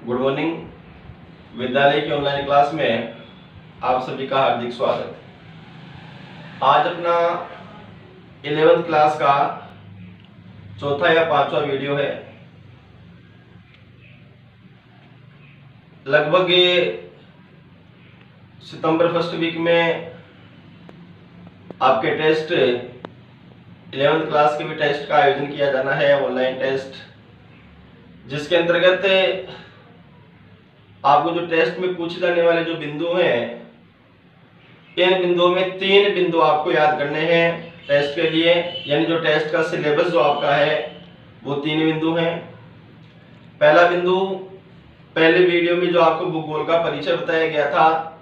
Good morning. विद्यालय की online class में आप सभी का हार्दिक स्वागत। आज अपना 11th क्लास का चौथा या पांचवा वीडियो है। लगभग सितंबर फर्स्ट वीक में आपके टेस्ट 11th क्लास के भी टेस्ट का आयोजन किया जाना है, ऑनलाइन टेस्ट, जिसके अंतर्गत आपको जो टेस्ट में पूछे जाने वाले जो बिंदु हैं, इन बिंदुओं में 3 बिंदु आपको याद करने हैं टेस्ट के लिए। यानी जो टेस्ट का सिलेबस जो आपका है वो 3 बिंदु हैं। पहला बिंदु, पहले वीडियो में जो आपको भूगोल का परिचय बताया गया था,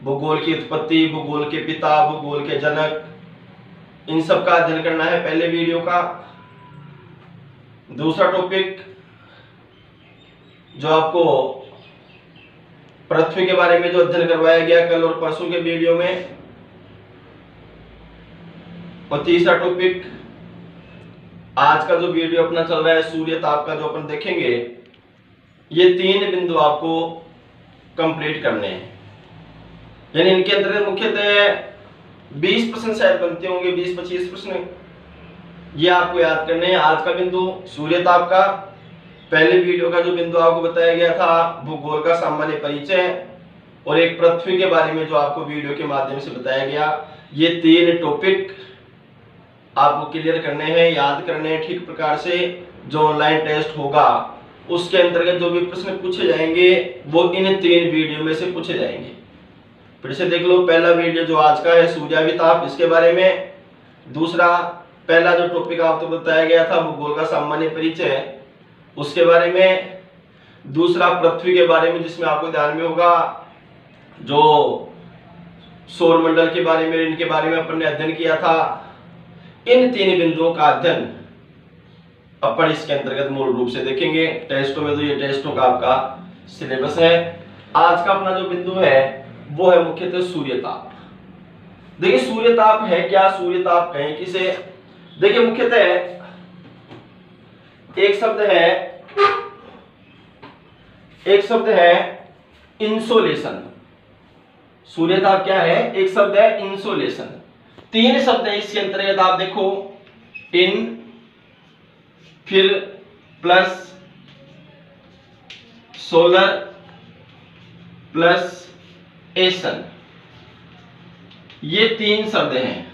भूगोल की उत्पत्ति, भूगोल के पिता, भूगोल के जनक, इन सब का अध्ययन करना है पहले वीडियो का। दूसरा टॉपिक जो आपको पृथ्वी के बारे में जो अध्ययन करवाया गया कल और परसों के वीडियो में, और तीसरा टॉपिक आज का जो वीडियो अपना चल रहा है सूर्य ताप का, जो अपन देखेंगे। ये 3 बिंदु आपको कंप्लीट करने हैं। यानी इनके अंतर्गत मुख्यतः 20% शायद बनते होंगे, 20-25 प्रश्न ये आपको याद करने हैं। आज का बिंदु सूर्य ताप का, पहले वीडियो का जो बिंदु आपको बताया गया था भूगोल का सामान्य परिचय, और एक पृथ्वी के बारे में जो आपको वीडियो के माध्यम से बताया गया। ये 3 टॉपिक आपको क्लियर करने हैं, याद करने हैं ठीक प्रकार से। जो ऑनलाइन टेस्ट होगा उसके अंतर्गत जो भी प्रश्न पूछे जाएंगे वो इन 3 वीडियो में से पूछे जाएंगे। फिर से देख लो, पहला वीडियो जो आज का है सूर्याभिताप, इसके बारे में। दूसरा, पहला जो टॉपिक आपको बताया गया था भूगोल का सामान्य परिचय, उसके बारे में। दूसरा, पृथ्वी के बारे में, जिसमें आपको ध्यान में होगा जो सौर मंडल के बारे में, इनके बारे में अपन ने अध्ययन किया था। इन 3 बिंदुओं का अध्ययन अपन इसके अंतर्गत मूल रूप से देखेंगे टेस्टों में। तो ये टेस्टों का आपका सिलेबस है। आज का अपना जो बिंदु है वो है मुख्यतः सूर्यताप। देखिए सूर्यताप है क्या, सूर्यताप कहें किसे। देखिए मुख्यतः एक शब्द है इंसोलेशन। सूर्यताप क्या है? एक शब्द है इंसोलेशन। 3 शब्द है इसके अंतर्गत, आप देखो, इन, फिर प्लस सोलर प्लस एसन, ये 3 शब्द हैं।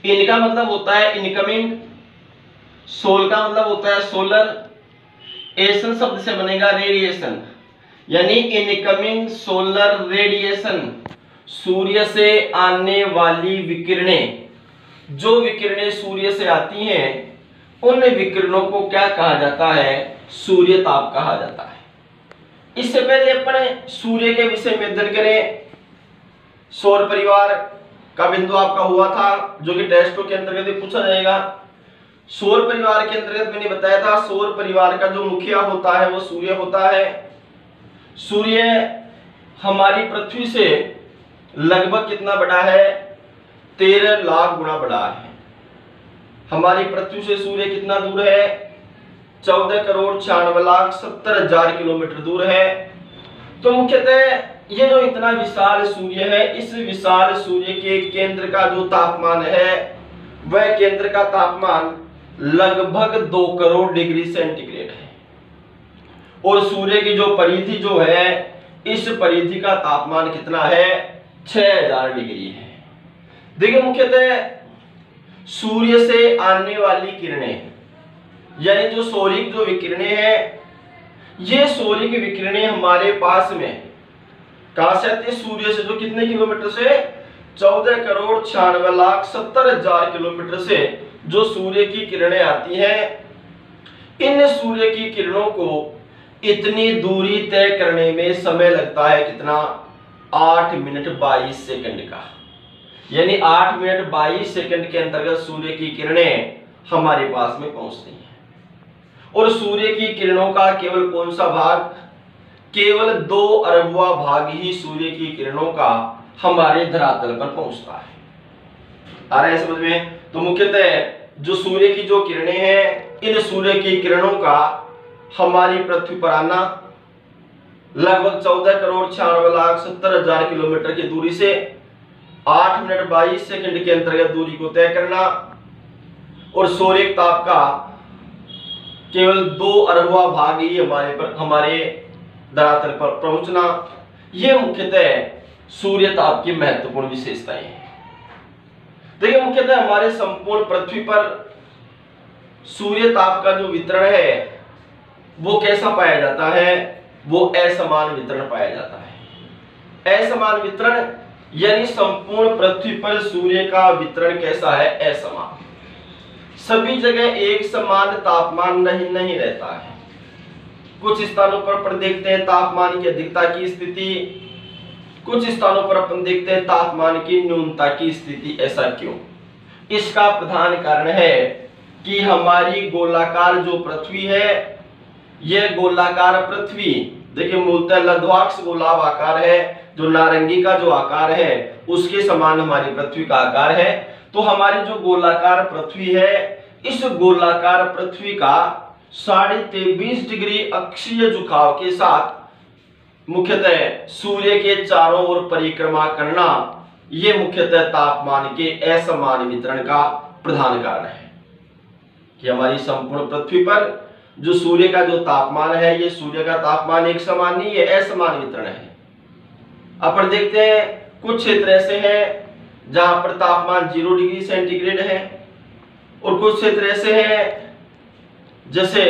इनका मतलब होता है इनकमिंग, सोल का मतलब होता है सोलर, एसन शब्द से बनेगा रेडिएशन। यानी इनकमिंग सोलर रेडिएशन, सूर्य से आने वाली विकिरणें, जो विकिरणें सूर्य से आती हैं उन विकिरणों को क्या कहा जाता है? सूर्य ताप कहा जाता है। इससे पहले अपन सूर्य के विषय में अध्ययन करें। सौर परिवार का बिंदु आपका हुआ था, जो कि टेस्टों के अंतर्गत पूछा जाएगा। सौर परिवार के अंतर्गत मैंने बताया था, सौर परिवार का जो मुखिया होता है वो सूर्य होता है। सूर्य हमारी पृथ्वी से लगभग कितना बड़ा है? 13 लाख गुना बड़ा है। हमारी पृथ्वी से सूर्य कितना दूर है? 14,96,70,000 किलोमीटर दूर है। तो मुख्यतः ये जो इतना विशाल सूर्य है, इस विशाल सूर्य के केंद्र का जो तापमान है वह केंद्र का तापमान लगभग 2 करोड़ डिग्री सेंटीग्रेड है। और सूर्य की जो परिधि जो है, इस परिधि का तापमान कितना है? 6000 डिग्री है। देखिए मुख्यतः सूर्य से आने वाली किरणें, यानी जो सौरिक जो विकिरणें हैं, ये सौरिक विकिरणें हमारे पास में कहां से आती है? सूर्य से। जो कितने किलोमीटर से? 14,96,70,000 किलोमीटर से जो सूर्य की किरणें आती हैं, इन सूर्य की किरणों को इतनी दूरी तय करने में समय लगता है कितना? 8 मिनट 22 सेकंड का। यानी 8 मिनट 22 सेकंड के अंतर्गत सूर्य की किरणें हमारे पास में पहुंचती हैं। और सूर्य की किरणों का केवल कौन सा भाग? केवल 2 अरबवां भाग ही सूर्य की किरणों का हमारे धरातल पर पहुंचता है। आ रहा है समझ में? तो मुख्यतः जो सूर्य की जो किरणें हैं, इन सूर्य की किरणों का हमारी पृथ्वी पर आना लगभग 14,96,70,000 किलोमीटर की दूरी से 8 मिनट 22 सेकंड के अंतर्गत दूरी को तय करना और सूर्य ताप का केवल 2 अरबवां भाग ही हमारे धरातल पर पहुंचना, यह मुख्यतः सूर्य ताप की महत्वपूर्ण विशेषताएं हैं। देखिए, मुख्यतः हमारे संपूर्ण पृथ्वी पर सूर्य ताप का जो वितरण है वो कैसा पाया जाता है? वो असमान वितरण पाया जाता है। असमान वितरण यानी संपूर्ण पृथ्वी पर सूर्य का वितरण कैसा है? असमान। सभी जगह एक समान तापमान नहीं रहता है। कुछ स्थानों पर अपन देखते हैं तापमान की अधिकता की स्थिति, कुछ स्थानों पर अपन देखते हैं तापमान की न्यूनता की स्थिति। ऐसा क्यों? इसका प्रधान कारण है कि हमारी गोलाकार जो पृथ्वी है, यह गोलाकार पृथ्वी देखिए मूलतः लघ्वाक्ष गोलाभ आकार है, जो नारंगी का जो आकार है उसके समान हमारी पृथ्वी का आकार है। तो हमारी जो गोलाकार पृथ्वी है, इस गोलाकार पृथ्वी का 23.5 डिग्री अक्षीय झुकाव के साथ मुख्यतः सूर्य के चारों ओर परिक्रमा करना, यह मुख्यतः तापमान के असमान वितरण का प्रधान कारण है कि हमारी संपूर्ण पृथ्वी पर जो सूर्य का जो तापमान है, ये सूर्य का तापमान एक समान नहीं है, असमान वितरण है। अपन देखते हैं कुछ क्षेत्र ऐसे हैं जहां पर तापमान 0 डिग्री सेंटीग्रेड है और कुछ क्षेत्र ऐसे हैं जैसे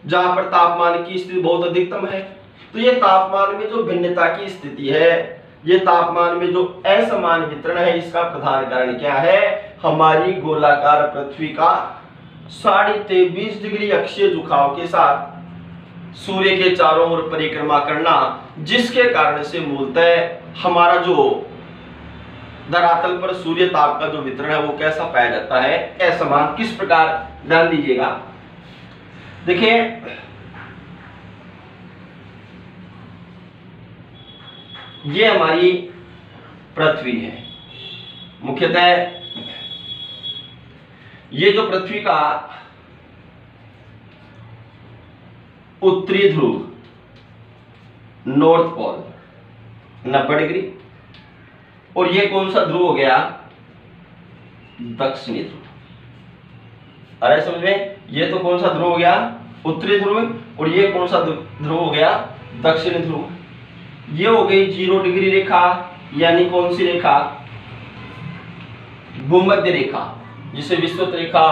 जहां पर तापमान की स्थिति बहुत अधिकतम है। तो ये तापमान में जो भिन्नता की स्थिति है, ये तापमान में जो असमान वितरण है, इसका प्रधान कारण क्या है? हमारी गोलाकार पृथ्वी का 23.5 डिग्री अक्षीय झुकाव के साथ सूर्य के चारों ओर परिक्रमा करना, जिसके कारण से मूलतः हमारा जो धरातल पर सूर्य ताप का जो वितरण है वो कैसा पाया जाता है? असमान। किस प्रकार? ध्यान दीजिएगा। देखिए, ये हमारी पृथ्वी है। मुख्यतः ये जो पृथ्वी का उत्तरी ध्रुव नॉर्थ पोल 90 डिग्री, और ये कौन सा ध्रुव हो गया? दक्षिणी ध्रुव। अरे समझ में, ये तो कौन सा ध्रुव हो गया? उत्तरी ध्रुव, और ये कौन सा ध्रुव हो गया? दक्षिणी ध्रुव। ये हो गई 0 डिग्री रेखा, यानी कौन सी रेखा? भूमध्य रेखा, जिसे विषुवत रेखा,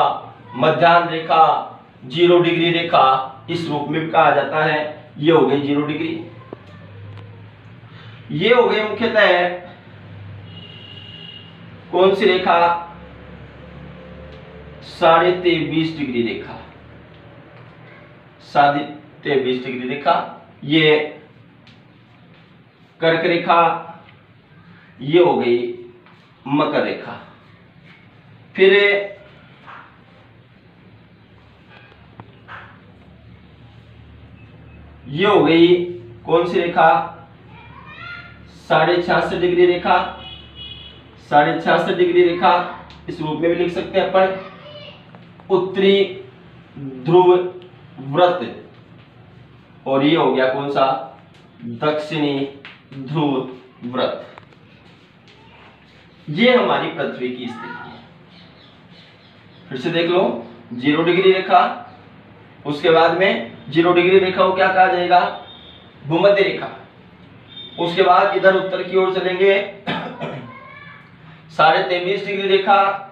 मध्याह्न रेखा, 0 डिग्री रेखा इस रूप में कहा जाता है। ये हो गई 0 डिग्री। ये हो गई मुख्यतः कौन सी रेखा? 23.5 डिग्री रेखा। 23.5 डिग्री रेखा, ये कर्क रेखा, ये हो गई मकर रेखा। फिर ये हो गई कौन सी रेखा? 66.5 डिग्री रेखा। 66.5 डिग्री रेखा इस रूप में भी लिख सकते हैं अपन, उत्तरी ध्रुव व्रत। और ये हो गया कौन सा? दक्षिणी ध्रुव व्रत। ये हमारी पृथ्वी की स्थिति है। फिर से देख लो, 0 डिग्री रेखा, उसके बाद में 0 डिग्री रेखा को क्या कहा जाएगा? भूमध्य रेखा। उसके बाद इधर उत्तर की ओर चलेंगे 23.5 डिग्री रेखा,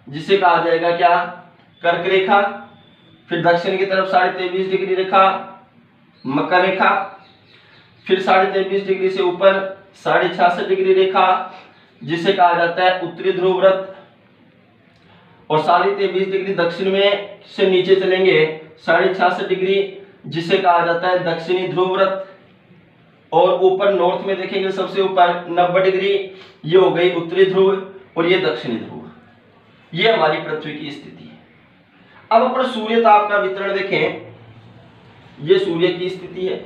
जिसे कहा जाएगा क्या? कर्क रेखा। फिर दक्षिण की तरफ 23.5 डिग्री रेखा, मकर रेखा। फिर 23.5 डिग्री से ऊपर 66.5 डिग्री रेखा, जिसे कहा जाता है उत्तरी ध्रुव व्रत। और 23.5 डिग्री दक्षिण में से नीचे चलेंगे 66.5 डिग्री, जिसे कहा जाता है दक्षिणी ध्रुव व्रत। और ऊपर नॉर्थ में देखेंगे सबसे ऊपर 90 डिग्री, ये हो गई उत्तरी ध्रुव, और ये दक्षिणी ध्रुव। ये हमारी पृथ्वी की स्थिति है। अब अपन सूर्य ताप का वितरण देखें, ये सूर्य की स्थिति है।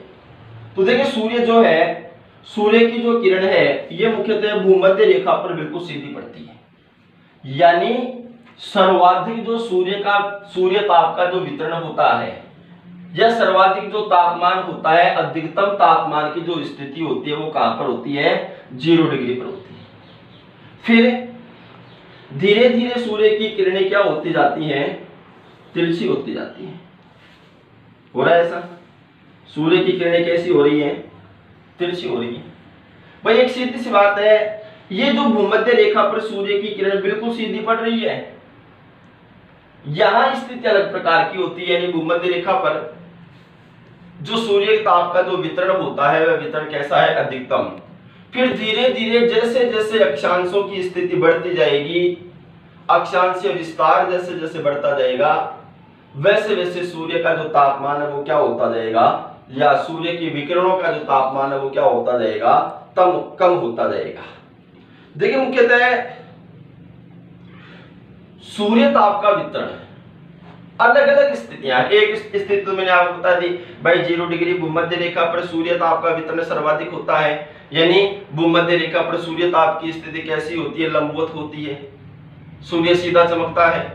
तो देखिए, सूर्य जो है, सूर्य की जो किरण है, ये मुख्यतः भूमध्य रेखा पर बिल्कुल सीधी पड़ती है। यानी सर्वाधिक जो सूर्य ताप का जो वितरण होता है या सर्वाधिक जो तापमान होता है, अधिकतम तापमान की जो स्थिति होती है वो कहां पर होती है? 0 डिग्री पर होती है। फिर धीरे धीरे सूर्य की किरणें क्या होती जाती हैं? तिरछी होती जाती हैं। हो रहा है ऐसा? सूर्य की किरणें कैसी हो रही हैं? तिरछी हो रही है। भाई एक सीधी सी बात है, ये जो भूमध्य रेखा पर सूर्य की किरण बिल्कुल सीधी पड़ रही है, यहां स्थिति अलग प्रकार की होती है। यानी भूमध्य रेखा पर जो सूर्य ताप का जो वितरण होता है वह वितरण कैसा है? अधिकतम। फिर धीरे धीरे जैसे जैसे अक्षांशों की स्थिति बढ़ती जाएगी, अक्षांशीय विस्तार जैसे जैसे बढ़ता जाएगा, वैसे वैसे सूर्य का जो तापमान है वो क्या होता जाएगा, या सूर्य की विकिरणों का जो तापमान है वो क्या होता जाएगा? कम होता जाएगा। देखिए मुख्यतः सूर्य ताप का वितरण अलग अलग स्थितियां, एक स्थिति तो मैंने आपको बता दी भाई 0 डिग्री भूमध्य रेखा पर सूर्य ताप का वितरण सर्वाधिक होता है। यानी भूमध्य रेखा पर सूर्य ताप की स्थिति कैसी होती है? लंबवत होती है, सूर्य सीधा चमकता है।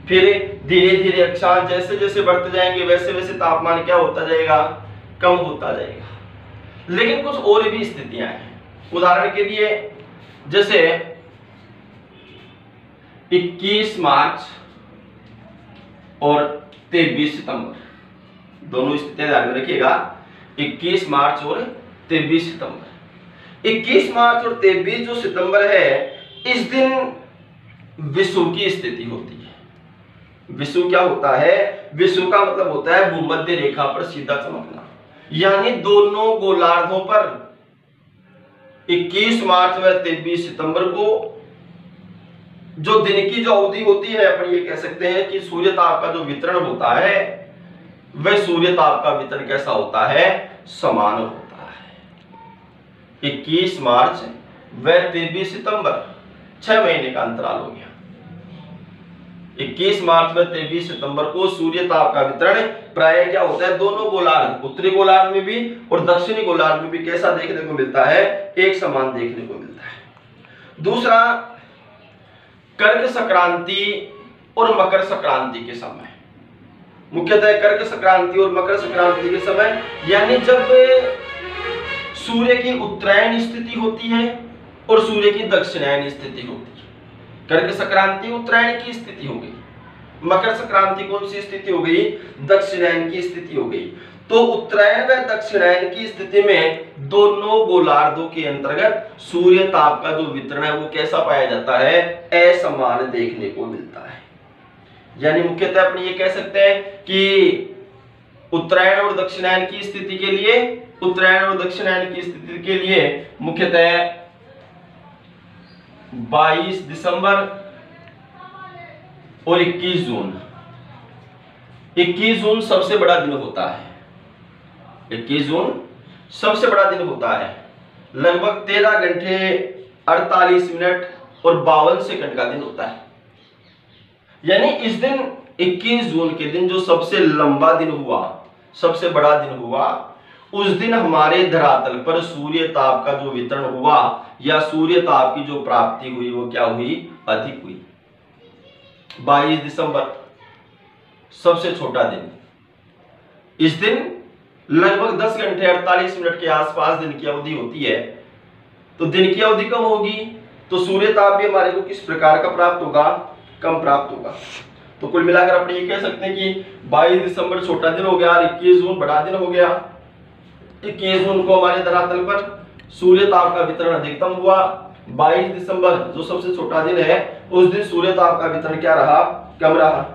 फिर धीरे धीरे अक्षांश जैसे जैसे बढ़ते जाएंगे वैसे वैसे तापमान क्या होता जाएगा? कम होता जाएगा। लेकिन कुछ और भी स्थितियां हैं। उदाहरण के लिए जैसे 21 मार्च और 23 सितंबर, दोनों स्थितियां ध्यान में रखिएगा। 21 मार्च और 23 सितंबर। 21 मार्च और 23 जो सितंबर है, इस दिन विषुव की स्थिति होती है। विषुव क्या होता है? विषुव का मतलब होता है भूमध्य रेखा पर सीधा चमकना। यानी दोनों गोलार्धों पर 21 मार्च व 23 सितंबर को जो दिन की जो अवधि होती है, अपन ये कह सकते हैं कि सूर्य ताप का जो वितरण होता है वह सूर्य ताप का वितरण कैसा होता है? समान होता है। 21 मार्च व 23 सितंबर 6 महीने का अंतराल हो गया। 21 मार्च व 23 सितंबर को सूर्य ताप का वितरण प्राय क्या होता है? दोनों गोलार्ध, उत्तरी गोलार्ध में भी और दक्षिणी गोलार्ध में भी कैसा देखने को मिलता है? एक समान देखने को मिलता है। दूसरा, कर्क संक्रांति और मकर संक्रांति के समय, मुख्यतः कर्क संक्रांति और मकर संक्रांति के समय, यानी जब सूर्य की उत्तरायण स्थिति होती है और सूर्य की दक्षिणायन स्थिति होती है। कर्क संक्रांति उत्तरायण की स्थिति हो गई, मकर संक्रांति कौन सी स्थिति हो गई? दक्षिणायन की स्थिति हो गई। तो उत्तरायण व दक्षिणायन की स्थिति में दोनों गोलार्धों के अंतर्गत सूर्य ताप का जो वितरण है वो कैसा पाया जाता है? असमान देखने को मिलता है। यानी मुख्यतः अपने ये कह सकते हैं कि उत्तरायण और दक्षिणायन की स्थिति के लिए, उत्तरायण और दक्षिणायन की स्थिति के लिए मुख्यतः 22 दिसंबर और 21 जून। 21 जून सबसे बड़ा दिन होता है। 21 जून सबसे बड़ा दिन होता है। लगभग 13 घंटे 48 मिनट और 52 सेकंड का दिन होता है। यानी इस दिन 21 जून के दिन जो सबसे लंबा दिन हुआ, सबसे बड़ा दिन हुआ, उस दिन हमारे धरातल पर सूर्य ताप का जो वितरण हुआ या सूर्य ताप की जो प्राप्ति हुई वो क्या हुई? अधिक हुई। 22 दिसंबर सबसे छोटा दिन। इस दिन लगभग 10 घंटे 48 मिनट के आसपास दिन की अवधि होती है। तो दिन की अवधि कम होगी तो सूर्य ताप भी हमारे को किस प्रकार का प्राप्त होगा? कम प्राप्त होगा। तो कुल मिलाकर अपने ये कह सकते हैं कि 22 दिसंबर छोटा दिन हो गया, 21 जून बड़ा दिन हो गया। 21 जून को हमारे धरातल पर सूर्य ताप का वितरण अधिकतम हुआ। 22 दिसंबर जो सबसे छोटा दिन है उस दिन सूर्य ताप का वितरण क्या रहा? कम रहा।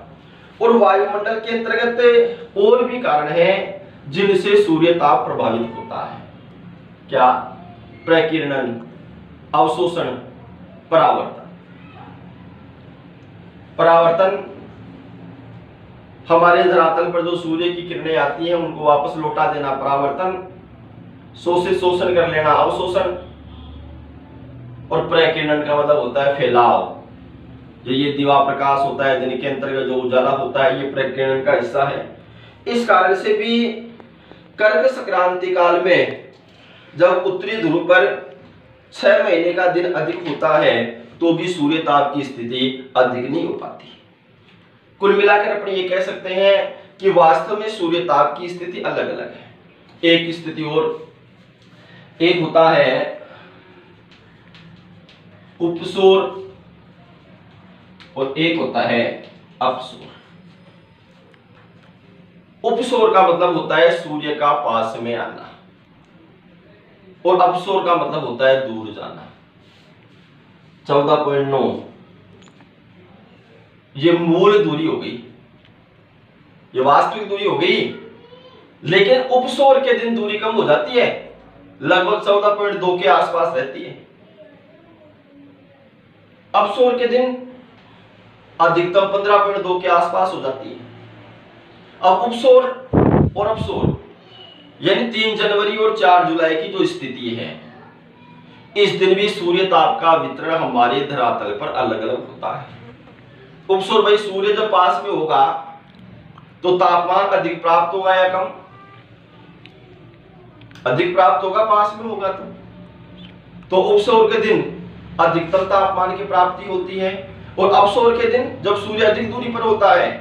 और वायुमंडल के अंतर्गत और भी कारण हैं जिनसे सूर्य ताप प्रभावित होता है। क्या? प्रकीर्णन, अवशोषण, परावर्तन। परावर्तन हमारे धरातल पर जो सूर्य की किरणें आती हैं उनको वापस लौटा देना परावर्तन, शोषण कर लेना अवशोषण, और प्रकीर्णन का मतलब होता है फैलाव। ये दिवा प्रकाश होता है दिन के अंतर्गत जो उजाला होता है ये प्रकीर्णन का हिस्सा है। इस कारण से भी कर्क संक्रांति काल में जब उत्तरी ध्रुव पर 6 महीने का दिन अधिक होता है तो भी सूर्य ताप की स्थिति अधिक नहीं हो पाती। कुल मिलाकर अपने ये कह सकते हैं कि वास्तव में सूर्य ताप की स्थिति अलग अलग है। एक स्थिति और एक होता है उपसौर और एक होता है अपसौर। उपसौर का मतलब होता है सूर्य का पास में आना और अपसौर का मतलब होता है दूर जाना। 14.9 ये मूल दूरी हो गई, ये वास्तविक दूरी हो गई, लेकिन उपसौर के दिन दूरी कम हो जाती है, लगभग 14.2 के आसपास रहती है। अपसौर के दिन अधिकतम 15.2 के आसपास हो जाती है। अब उपसौर और अपसौर यानी 3 जनवरी और 4 जुलाई की जो स्थिति है, इस दिन भी सूर्य ताप का वितरण हमारे धरातल पर अलग अलग होता है। उपसौर भाई सूर्य जब पास में होगा तो तापमान अधिक प्राप्त होगा या कम? अधिक प्राप्त होगा, पास में होगा तो उपसौर के दिन अधिकतम तापमान की प्राप्ति होती है और अपसौर के दिन जब सूर्य अधिक दूरी पर होता है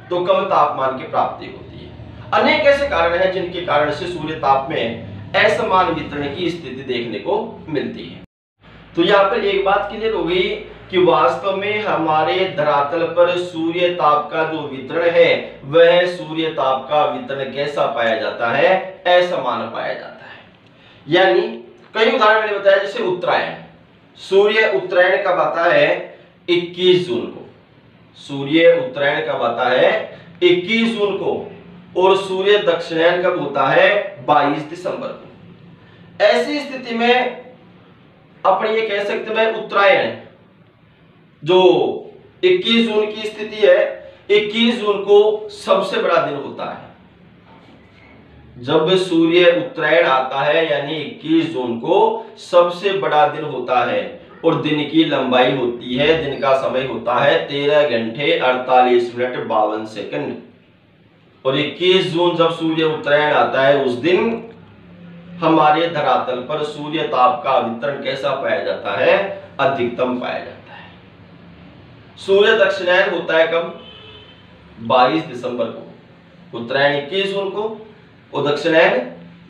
तो कम तापमान की प्राप्ति होती है। अनेक ऐसे कारण हैं जिनके कारण से सूर्य ताप में असमान वितरण की स्थिति देखने को मिलती है। तो यहाँ पर एक बात क्लियर हो गई कि वास्तव में हमारे धरातल पर सूर्य ताप का जो वितरण है वह सूर्य ताप का वितरण कैसा पाया जाता है? असमान पाया जाता है। यानी कई उदाहरण मैंने बताया, जैसे उत्तरायण, सूर्य उत्तरायण कब आता है? 21 जून को। सूर्य उत्तरायण कब आता है? 21 जून को। और सूर्य दक्षिणायन कब होता है? 22 दिसंबर को। ऐसी स्थिति में अपन ये कह सकते हैं उत्तरायण जो 21 जून की स्थिति है, 21 जून को सबसे बड़ा दिन होता है। जब सूर्य उत्तरायण आता है यानी 21 जून को सबसे बड़ा दिन होता है और दिन की लंबाई होती है, दिन का समय होता है 13 घंटे 48 मिनट 52 सेकंड। और 21 जून जब सूर्य उत्तरायण आता है उस दिन हमारे धरातल पर सूर्य ताप का वितरण कैसा पाया जाता है? अधिकतम पाया जाता है। सूर्य दक्षिणायन होता है कब? 22 दिसंबर को। उत्तरायण 21 जून को और दक्षिणायन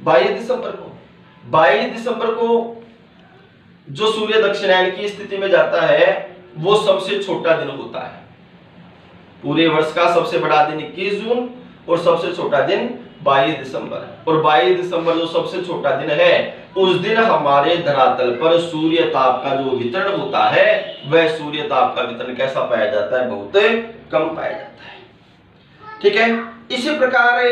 22 दिसंबर को। 22 दिसंबर को जो सूर्य दक्षिणायन की स्थिति में जाता है वो सबसे छोटा दिन होता है। पूरे वर्ष का सबसे बड़ा दिन 21 जून और सबसे छोटा दिन 22 दिसंबर। और 22 दिसंबर जो सबसे छोटा दिन है उस दिन हमारे धरातल पर सूर्य ताप का जो वितरण होता है वह सूर्य ताप का वितरण कैसा पाया जाता है? बहुत कम पाया जाता है। ठीक है। इसी प्रकार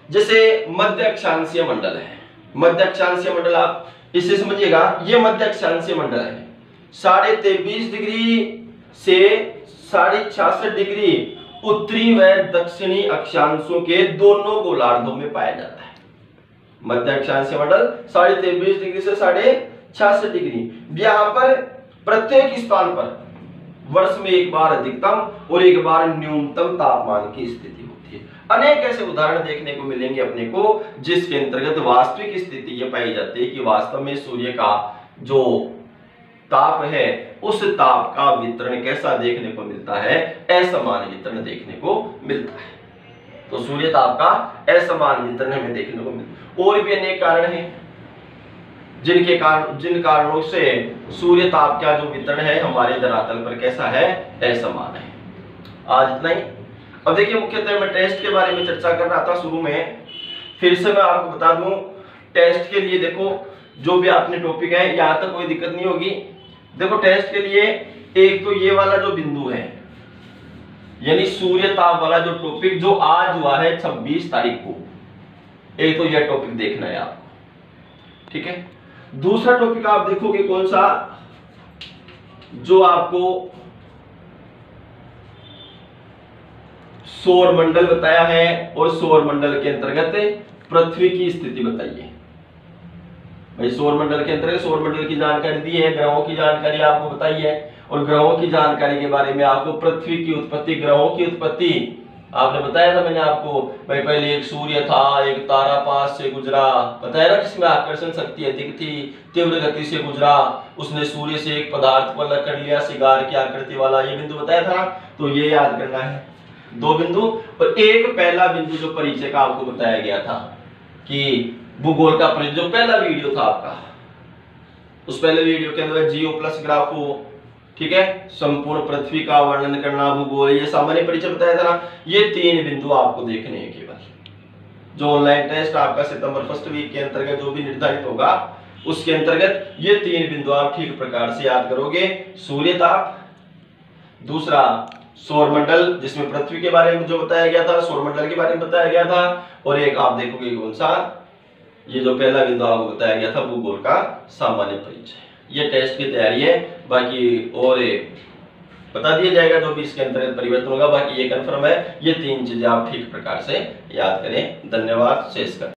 जैसे मध्य अक्षांशीय मंडल है, मध्य अक्षांशीय मंडल आप इसे समझिएगा, ये मध्य अक्षांशीय मंडल है 23.5 डिग्री से 66.5 डिग्री उत्तरी व दक्षिणी अक्षांशों के दोनों गोलार्धों में पाया जाता है। मध्य अक्षांशीय मंडल 23.5 डिग्री से 66.5 डिग्री। यहाँ पर प्रत्येक स्थान पर वर्ष में एक बार अधिकतम और एक बार न्यूनतम तापमान की स्थिति होती है। अनेक ऐसे उदाहरण देखने को मिलेंगे अपने को जिसके अंतर्गत वास्तविक स्थिति ये पाई जाती है कि वास्तव में सूर्य का जो ताप है उस ताप का वितरण कैसा देखने को मिलता है? असमान वितरण देखने को मिलता है। तो सूर्य ताप का असमान वितरण हमें देखने को मिलता है। और भी अनेक कारण हैं जिन कारणों से सूर्य ताप का जो वितरण है हमारे धरातल पर कैसा है? असमान है। आज इतना ही। अब देखिए मुख्यतः मैं टेस्ट के बारे में चर्चा कर रहा था शुरू में, फिर से मैं आपको बता दूं टेस्ट के लिए देखो जो भी आपने टॉपिक है यहां तक कोई दिक्कत नहीं होगी। देखो टेस्ट के लिए एक तो ये वाला जो बिंदु है यानी सूर्य ताप वाला जो टॉपिक जो आज हुआ है 26 तारीख को, एक तो यह टॉपिक देखना है आपको। ठीक है। दूसरा टॉपिक आप देखोगे कौन सा? जो आपको सौर मंडल बताया है और सौर मंडल के अंतर्गत पृथ्वी की स्थिति बताइए। भाई सौर मंडल के अंतर्गत सौर मंडल की जानकारी दी है, ग्रहों की जानकारी आपको बताई है और ग्रहों की जानकारी के बारे में आपको पृथ्वी की उत्पत्ति, ग्रहों की उत्पत्ति आपने बताया था मैंने आपको। भाई पहले एक सूर्य था, एक तारा पास से गुजरा, बताया ना, जिसमें आकर्षण शक्ति अधिक थी, तीव्र गति से गुजरा, उसने सूर्य से एक पदार्थ को अलग कर लिया, सिगार की आकृति वाला, ये बिंदु बताया था। तो ये याद करना है। 2 बिंदु और एक पहला बिंदु जो परिचय का आपको बताया गया था कि भूगोल का परिचय, जो पहला वीडियो था आपका, उस पहले वीडियो के अंदर जियो प्लस ग्राफो, ठीक है, संपूर्ण पृथ्वी का वर्णन करना, भूगोल, ये सामान्य परिचय बताया था ना। ये 3 बिंदु आपको देखने हैं केवल। जो ऑनलाइन टेस्ट आपका सितंबर फर्स्ट वीक के अंतर्गत जो भी निर्धारित होगा उसके अंतर्गत ये 3 बिंदु आप ठीक प्रकार से याद करोगे। सूर्य ताप, दूसरा सौरमंडल जिसमें पृथ्वी के बारे में जो बताया गया था, सौरमंडल के बारे में बताया गया था, और एक आप देखोगे कौन सा, ये जो पहला बिंदु आपको बताया गया था भूगोल का सामान्य परिचय। ये टेस्ट की तैयारी है, बाकी और बता दिया जाएगा जो भी इसके अंतर्गत परिवर्तन होगा। बाकी ये कंफर्म है, ये 3 चीजें आप ठीक प्रकार से याद करें। धन्यवाद। शेष कर